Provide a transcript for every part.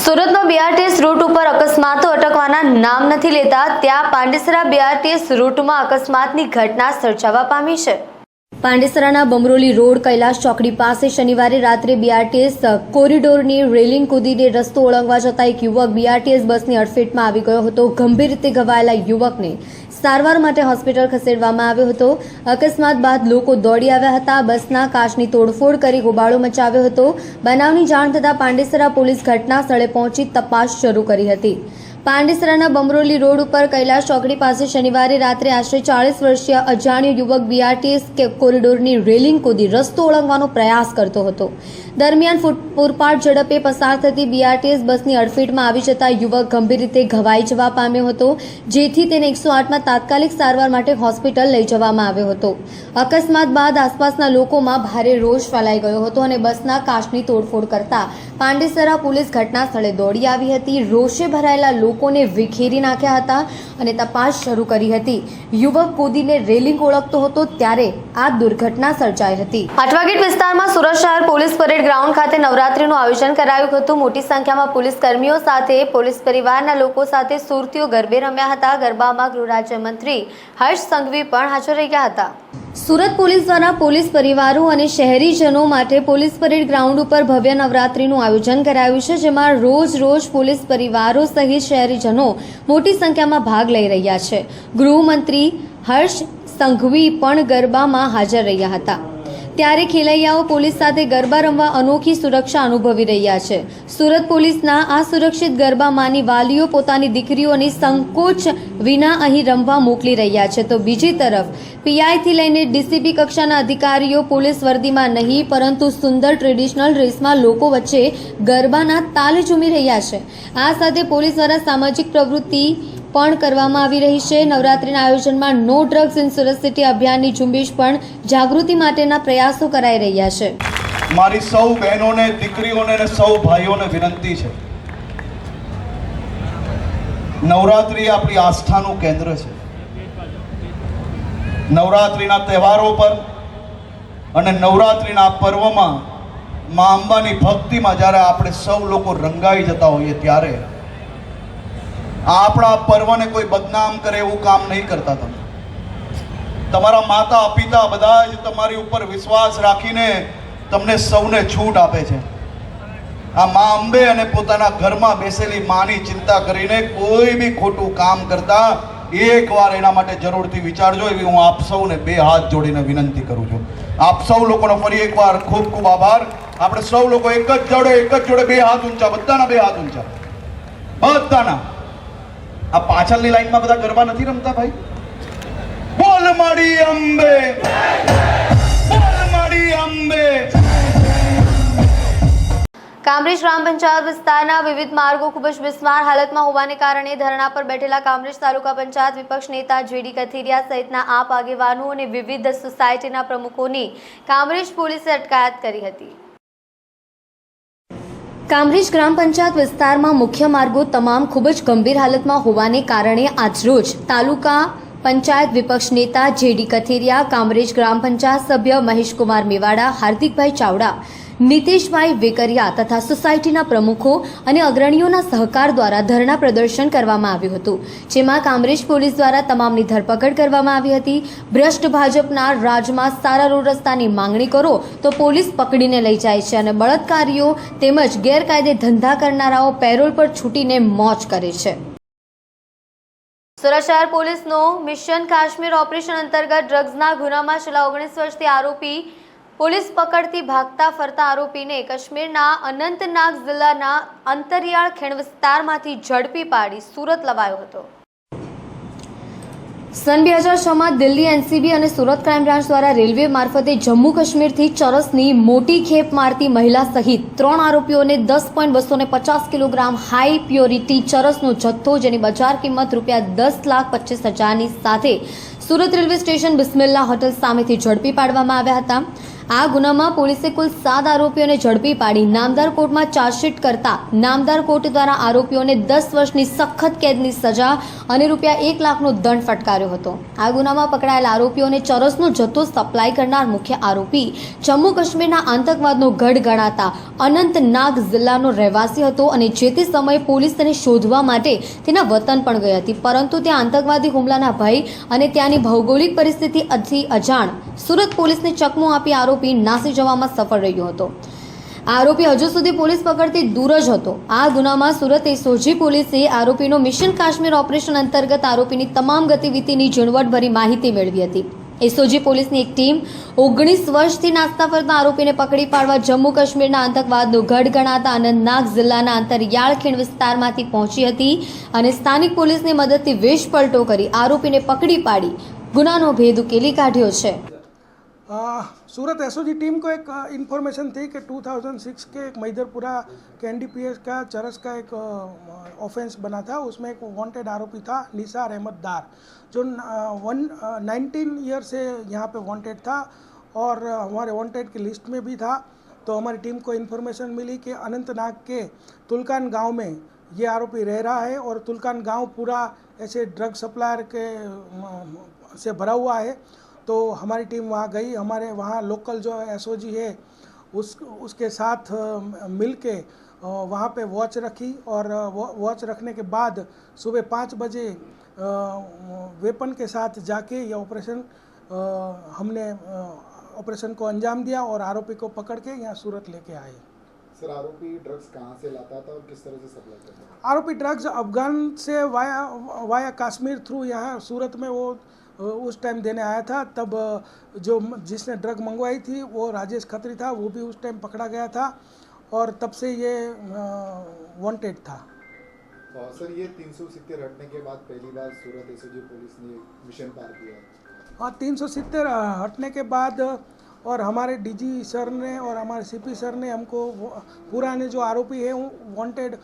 સુરતમાં BRTS route ઉપર અકસ્માતો અટકવાના નામ નથી લેતા, ત્યાં પાંડેસરા બીઆરટીએસ રૂટમાં અકસ્માતની ઘટના સર્જાવા પામી છે। પાંડેસરાના બમરોલી રોડ કૈલાશ ચોકડી પાસે શનિવારે રાત્રે બીઆરટીએસ કોરિડોરની રેલિંગ કૂદીને રસ્તો ઓળંગવા જતા એક યુવક બીઆરટીએસ બસની અડફેટમાં આવી ગયો હતો। ગંભીર રીતે ઘવાયેલા યુવકને સારવાર માટે હોસ્પિટલ ખસેડવામાં આવ્યો હતો। અકસ્માત બાદ લોકો દોડી આવ્યા હતા। બસના કાચની તોડફોડ કરી હોબાળો મચાવ્યો હતો। બનાવની જાણ થતાં પાંડેસરા પોલીસ ઘટના સ્થળે પહોંચી તપાસ શરૂ કરી હતી। પાંડેસરાના બમરોલી રોડ ઉપર કૈલાશ ચોકડી પાસે શનિવારે રાત્રે આશરે 40 વર્ષીય અજાણ્યો યુવક બીઆરટીએસ કોરિડોરની રેલિંગ કૂદી રસ્તો ઓળંગવાનો પ્રયાસ કરતો હતો। દરમિયાન પૂરપાટ ઝડપે પસાર થતી બીઆરટીએસ બસની અડફેટમાં આવી જતા યુવક ગંભીર રીતે ઘવાઈ જવા પામ્યો હતો, જેથી તેને 108માં તાત્કાલિક સારવાર માટે હોસ્પિટલ લઈ જવામાં આવ્યો હતો। અકસ્માત બાદ આસપાસના લોકોમાં ભારે રોષ ફેલાઈ ગયો હતો અને બસના કાચની તોડફોડ કરતા પાંડેસરા પોલીસ ઘટના સ્થળે દોડી આવી હતી। રોષે ભરાયેલા લોકોને વિખેરી નાખ્યા હતા અને તપાસ શરૂ કરી હતી। યુવક કૂદીને રેલિંગ ઓળંગતો હતો ત્યારે આ દુર્ઘટના સર્જાઈ હતી। આટવાગેટ વિસ્તારમાં સુરત શહેર પોલીસ પરેડ ગ્રાઉન્ડ ખાતે નવરાત્રીનું આયોજન કરાયું હતું। મોટી સંખ્યામાં પોલીસ કર્મીઓ સાથે પોલીસ પરિવારના લોકો સાથે સુરતીઓ ગરબે રમ્યા હતા। ગરબામાં ગૃહ રાજ્યમંત્રી હર્ષ સંઘવી પણ હાજર રહ્યા હતા। સુરત પોલીસ દ્વારા પોલીસ પરિવારો અને શહેરીજનો માટે પોલીસ પરેડ ગ્રાઉન્ડ ઉપર ભવ્ય નવરાત્રીનું આયોજન કરાયું છે, જેમાં રોજ પોલીસ પરિવારો સહિત શહેરીજનો મોટી સંખ્યામાં ભાગ લઈ રહ્યા છે। ગૃહમંત્રી હર્ષ સંઘવી પણ ગરબામાં હાજર રહ્યા હતા, ત્યારે ખેલૈયાઓ પોલીસ સાથે ગરબા રમવા અનોખી સુરક્ષા અનુભવી રહ્યા છે। સુરત પોલીસના આ સુરક્ષિત ગરબામાંની વાલીઓ પોતાની દીકરીઓની સંકોચ વિના અહીં રમવા મોકલી રહ્યા છે, તો બીજી તરફ પીઆઈથી લઈને ડીસીપી કક્ષાના અધિકારીઓ પોલીસ વર્દીમાં નહીં પરંતુ સુંદર ટ્રેડિશનલ ડ્રેસમાં લોકો વચ્ચે ગરબાના તાલ ઝૂમી રહ્યા છે। આ સાથે પોલીસ દ્વારા સામાજિક પ્રવૃત્તિ પણ કરવામાં આવી રહી છે। નવરાત્રીના આયોજનમાં no drugs in Surat city અભિયાનની ઝુંબેશ પણ જાગૃતિ માટેના પ્રયાસો કરાઈ રહ્યા છે। મારી સૌ બહેનોને, દીકરીઓને અને સૌ ભાઈઓને વિનંતી છે, નવરાત્રી આપણી આસ્થાનું કેન્દ્ર છે। નવરાત્રીના તહેવારો પર અને નવરાત્રીના પર્વમાં મા અંબાની ભક્તિમાં જ્યારે આપણે સૌ લોકો રંગાઈ જતા હોઈએ ત્યારે આપણા પર્વને કોઈ બદનામ કરે એવું કામ નહીં કરતા। તમે તમારા માતા પિતા બધા જ તમારી ઉપર વિશ્વાસ રાખીને તમને સૌને છૂટ આપે છે। આ મા અંબે અને પોતાના ઘરમાં બેસેલી માની ચિંતા કરીને કોઈ બી ખોટું કામ કરતા એકવાર એના માટે જરૂરથી વિચારજો, એવી હું આપ સૌને બે હાથ જોડીને વિનંતી કરું છું। આપ સૌ લોકોનો ફરી એકવાર ખૂબ ખૂબ આભાર। આપણે સૌ લોકો એક જ જોડે બે હાથ ઊંચા, બધાના બે હાથ ઊંચા, બધાના। આ પાછળની લાઈનમાં બધા ગરબા નથી રમતા ભાઈ? બોલ માડી અંબે, બોલ માડી અંબે। કામરેજ ગ્રામ પંચાયત વિસ્તારના વિવિધ માર્ગો ખૂબ જ બિસ્માર હાલતમાં હોવાને કારણે ધરણા પર બેઠેલા કામરેજ તાલુકા પંચાયત વિપક્ષ નેતા જેડી કથિરિયા સહિતના આપ આગેવાનો અને વિવિધ સોસાયટીના પ્રમુખોની કામરેજ પોલીસે અટકાયત કરી હતી। કામરેજ ગ્રામ પંચાયત વિસ્તારમાં મુખ્ય માર્ગો તમામ ખૂબ જ ગંભીર હાલતમાં હોવાને કારણે આજરોજ તાલુકા પંચાયત વિપક્ષ નેતા જેડી કથિરિયા, કામરેજ ગ્રામ પંચાયત સભ્ય મહેશકુમાર મેવાડા, હાર્દિકભાઈ ચાવડા, નીતેશભાઈ વેકરિયા તથા સોસાયટીના પ્રમુખો અને અગ્રણીઓના સહકાર દ્વારા ધરણા પ્રદર્શન કરવામાં આવ્યું હતું, જેમાં કામરેજ પોલીસ દ્વારા તમામની ધરપકડ કરવામાં આવી હતી। ભ્રષ્ટ ભાજપના રાજમાં સારા રોડ રસ્તાની માંગણી કરો તો પોલીસ પકડીને લઈ જાય છે અને બળાત્કારીઓ તેમજ ગેરકાયદે ધંધા કરનારાઓ પેરોલ પર છૂટીને મોજ કરે છે। સુરત શહેર પોલીસનો મિશન કાશ્મીર ઓપરેશન અંતર્ગત ડ્રગ્સના ગુનામાં છેલ્લા 19 વર્ષથી આરોપી પોલીસ પકડતી ભાગતા ફરતા આરોપીને કાશ્મીરના અનંતનાગ જિલ્લાના અંતરિયાળ ખીણ વિસ્તારમાંથી ઝડપી પાડી સુરત લવાયો હતો। સન 2006માં દિલ્હી એનસીબી અને સુરત ક્રાઇમ બ્રાન્ચ દ્વારા રેલવે મારફતે જમ્મુ કાશ્મીરથી ચરસની મોટી ખેપ મારતી મહિલા સહિત 3 આરોપીઓને 10.250 કિલોગ્રામ હાઈ પ્યોરિટી ચરસનો જથ્થો, જેની બજાર કિંમત ₹10,25,000ની સાથે Surat railway station Bismillah hotel સામેથી ઝડપી પાડવામાં આવ્યા હતા। આ ગુનામાં પોલીસે કુલ 7 આરોપીઓને ઝડપી પાડી નામદાર કોર્ટમાં ચાર્જશીટ કરતા નામદાર કોર્ટ દ્વારા આરોપીઓને 10 વર્ષની સખત કેદની સજા અને ₹1 લાખનો દંડ ફટકાર્યો હતો. આ ગુનામાં પકડાયેલા આરોપીઓને ચરસનો જથ્થો સપ્લાય કરનાર મુખ્ય આરોપી જમ્મુ કાશ્મીરના આતંકવાદનો ગઢ ગણાતા અનંતનાગ જિલ્લાનો રહેવાસી હતો અને જે તે સમયે પોલીસ તેને શોધવા માટે તેના વતન પણ ગઈ હતી, પરંતુ ત્યાં આતંકવાદી હુમલાના ભય અને ત્યાંની ભૌગોલિક પરિસ્થિતિથી અજાણ સુરત પોલીસને ચકમો આપી આરોપી નાસી જવામાં સફળ રહ્યો હતો. આ આરોપી હજુ સુધી પોલીસ પકડથી દૂર જ હતો. આ ગુનામાં સુરત એસઓજી પોલીસે આરોપીનો મિશન કાશ્મીર ઓપરેશન અંતર્ગત આરોપીની તમામ ગતિવિધિની ઝીણવટભરી માહિતી મેળવી હતી. એસઓજી પોલીસની એક ટીમ 19 વર્ષથી નાસ્તા ફરતા આરોપીને પકડી પાડવા જમ્મુ કાશ્મીરના આતંકવાદનો ગઢ ગણાતા અનંતનાગ જિલ્લાના અંતરિયાળ ખીણ વિસ્તારમાંથી પહોંચી હતી અને સ્થાનિક પોલીસની મદદથી વેશપલટો કરી આરોપીને પકડી પાડી ગુનાનો ભેદ ઉકેલી કાઢ્યો છે. सूरत एसओजी टीम को एक इन्फॉर्मेशन थी कि 2006 के एक मैदरपुरा के एनडीपीएस का चरस का एक ऑफेंस बना था. उसमें एक वांटेड आरोपी था निसार अहमद डार, जो 19 ईयर से यहाँ पे वांटेड था और हमारे वांटेड की लिस्ट में भी था. तो हमारी टीम को इन्फॉर्मेशन मिली कि अनंतनाग के तुलकान गांव में ये आरोपी रह रहा है और तुलकान गांव पूरा ऐसे ड्रग सप्लायर के से भरा हुआ है. तो हमारी टीम वहाँ गई. हमारे वहाँ लोकल जो एसओजी है उसके साथ मिल के वहाँ पे वॉच रखी और वॉच रखने के बाद सुबह 5 बजे वेपन के साथ जाके ये ऑपरेशन हमने ऑपरेशन को अंजाम दिया और आरोपी को पकड़ के यहाँ सूरत लेके आए. सर, आरोपी ड्रग्स कहाँ से लाता था और किस तरह से सप्लाई करता था? आरोपी ड्रग्स अफगान से वाया कश्मीर थ्रू यहाँ सूरत में वो उस टाइम देने आया था. तब जो जिसने ड्रग मंगवाई थी वो राजेश खत्री था, वो भी उस टाइम पकड़ा गया था और तब से ये वांटेड था. सर, ये 370 हटने के बाद पहली बार सूरत एसओजी पुलिस ने मिशन पार किया. हाँ, 370 हटने के बाद और हमारे डीजी सर ने और हमारे सीपी सर ने हमको पुराने जो आरोपी है वांटेड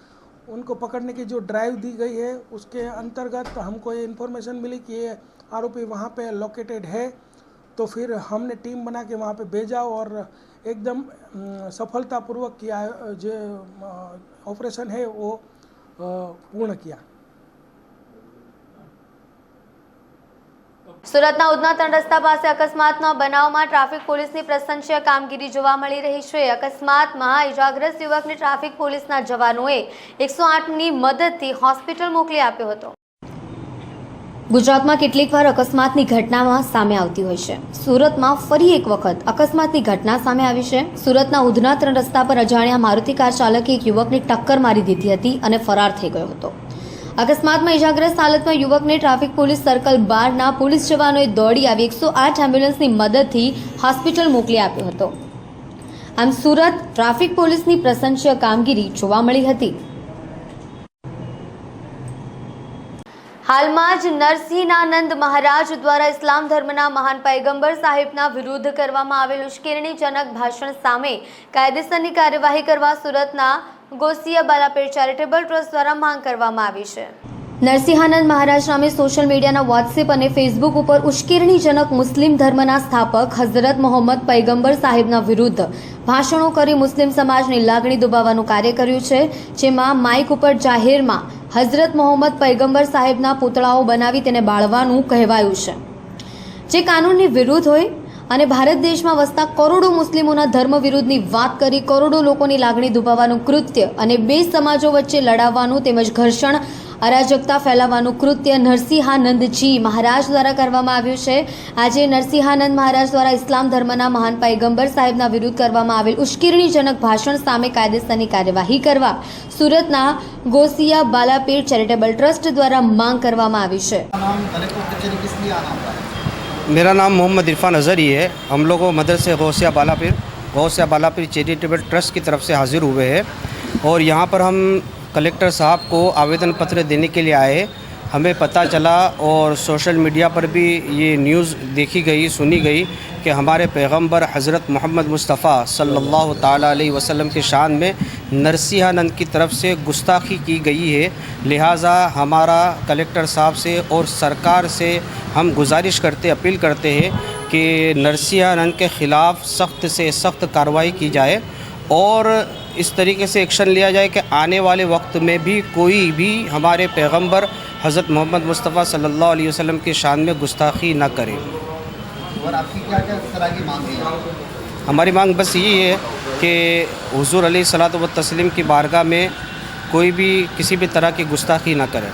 उनको पकड़ने की जो ड्राइव दी गई है उसके अंतर्गत हमको ये इन्फॉर्मेशन मिली कि ये आरोपी वहाँ पे लोकेटेड है. तो फिर हमने टीम बना के वहाँ पे भेजा और एकदम सफलतापूर्वक किया जो ऑपरेशन है वो पूर्ण किया. સુરતના ઉધના 3 રસ્તા પાસે અકસ્માતના બનાવમાં ટ્રાફિક પોલીસની પ્રશંસનીય કામગીરી જોવા મળી રહી છે. અકસ્માતમાં ઇજાગ્રસ્ત યુવકને ટ્રાફિક પોલીસના જવાનોએ 108ની મદદથી હોસ્પિટલ મોકલી આપ્યો હતો. ગુજરાતમાં કેટલીકવાર અકસ્માતની ઘટનામાં સામે આવતી હોય છે. સુરતમાં ફરી એક વખત અકસ્માતની ઘટના સામે આવી છે. સુરતના ઉધના 3 રસ્તા પર અજાણ્યા મારુતિ કાર ચાલકે એક યુવકને ટક્કર મારી દીધી હતી અને ફરાર થઈ ગયો હતો. અકસ્માતમાં ઇજાગ્રસ્ત હાલતમાં યુવકને ટ્રાફિક પોલીસ સર્કલ 12ના પોલીસ જવાનોએ દોડી આવી 108 એમ્બ્યુલન્સની મદદથી હોસ્પિટલ મોકલી આપ્યો હતો. આમ સુરત ટ્રાફિક પોલીસની પ્રશંસનીય કામગીરી જોવા મળી હતી. હાલમાં જ નરસિંહાનંદ મહારાજ દ્વારા ઇસ્લામ ધર્મના મહાન પૈગંબર સાહેબના વિરુદ્ધ કરવામાં આવેલ ઉશ્કેરણીજનક ભાષણ સામે કાયદેસરની કાર્યવાહી કરવા સુરતના ગોસિયા બાલાપીર ચેરિટેબલ ટ્રસ્ટ દ્વારા માંગ કરવામાં આવી છે. નરસિંહાનંદ મહારાજ નામે સોશિયલ મીડિયાના વોટ્સએપ અને ફેસબુક ઉપર ઉશ્કેરણીજનક મુસ્લિમ ધર્મના સ્થાપક હઝરત મોહમ્મદ પૈગંબર સાહેબના વિરુદ્ધ ભાષણો કરી મુસ્લિમ સમાજની લાગણી દુભાવવાનું કાર્ય કર્યું છે, જેમાં માઇક ઉપર જાહેરમાં હઝરત મોહમ્મદ પૈગંબર સાહેબના પૂતળાઓ બનાવી તેને બાળવાનું કહેવાયું છે, જે કાનૂનની વિરુદ્ધ હોય અને ભારત દેશમાં વસતા કરોડો મુસ્લિમોના ધર્મ વિરુદ્ધની વાત કરી કરોડો લોકોની લાગણી દુભાવવાનું કૃત્ય અને બે સમાજો વચ્ચે લડાવવાનું તેમજ ઘર્ષણ અરાજકતા ફેલાવવાનું કૃત્ય નરસિંહાનંદજી મહારાજ દ્વારા કરવામાં આવ્યું છે. આજે નરસિંહાનંદ મહારાજ દ્વારા ઇસ્લામ ધર્મના મહાન પૈગંબર સાહેબના વિરુદ્ધ કરવામાં આવેલ ઉશ્કેરણીજનક ભાષણ સામે કાયદેસરની કાર્યવાહી કરવા સુરતના ગોસિયા બાલાપીર ચેરિટેબલ ટ્રસ્ટ દ્વારા માંગ કરવામાં આવી છે. मेरा नाम मोहम्मद इरफान अज़हरी है. हम लोग मदरसे गौसिया बालापीर चैरिटेबल ट्रस्ट की तरफ से हाज़िर हुए हैं और यहाँ पर हम कलेक्टर साहब को आवेदन पत्र देने के लिए आए हमें पता चला और सोशल मीडिया पर भी ये न्यूज़ देखी गई, सुनी गई कि हमारे पैगंबर हज़रत मोहम्मद मुस्तफ़ा सल्लल्लाहु ताला अलैहि वसल्लम के शान में नरसिंहानंद की तरफ से गुस्ताखी की गई है। लिहाजा हमारा कलेक्टर साहब से और सरकार से हम गुजारिश करते, अपील करते हैं कि नरसिंहानंद के ख़िलाफ़ सख्त से सख्त कार्रवाई की जाए और इस तरीके से एक्शन लिया जाए कि आने वाले वक्त में भी कोई भी हमारे पैगंबर हज़रत मोहम्मद मुस्तफ़ा सल्लल्लाहु अलैहि वसल्लम की शान में गुस्ताखी ना करे। और आपकी क्या क्या तरह की मांग है? हमारी मांग बस यही है कि हुज़ूर अलैहि सलातो व तस्लीम की बारगाह में कोई भी किसी भी तरह की गुस्ताखी ना करे।